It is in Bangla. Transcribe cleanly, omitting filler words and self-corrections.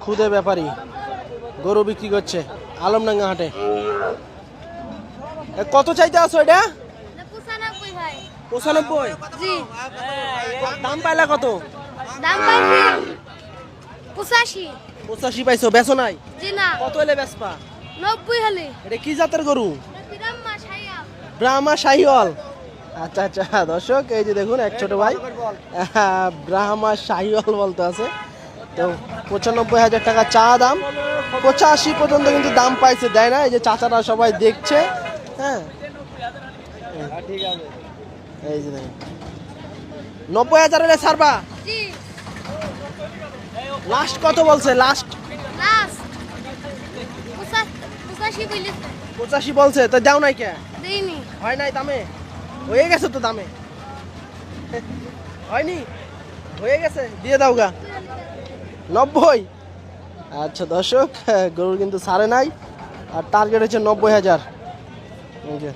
খুদে ব্যাপারী গরু বিক্রি করছে আলমডাঙ্গা হাটে। কত চাইতে আছো এটা? 95 ভাই। 95? জি। দাম পাইলা কত? দাম পাইছি 85। 85 পাইছো, বেচো নাই? জি না। কত হলে বেচবা? 90 হলে। এটা কি জাতের গরু? ব্রাহ্মা শাইয়া। ব্রাহ্মা শাহিওয়াল। আচ্ছা আচ্ছা দর্শক, এই যে দেখুন এক ছোট ভাই ব্রাহ্মা শাহিওয়াল বলতে আছে। তো 95,000 টাকা চা দাম, 85 পর্যন্ত কিন্তু দাম পাইছে, দেয় না। এই যে চাচারা সবাই দেখছে। হ্যাঁ ঠিক আছে, এই যে দেখুন 90,000 এর ছাড়বা? জি। লাস্ট কত বলছে? লাস্ট লাস্ট 85 বলেছে। 85 বলছে, তো দাও নাই কে? দেইনি। হয় নাই দামে? হয়ে গেছে তো দামে? হয়নি? হয়ে গেছে, দিয়ে দাও গা। 90? আচ্ছা দর্শক, গরুর কিন্তু ছাড়ে নাই, আর টার্গেট হচ্ছে 90,000। এই যে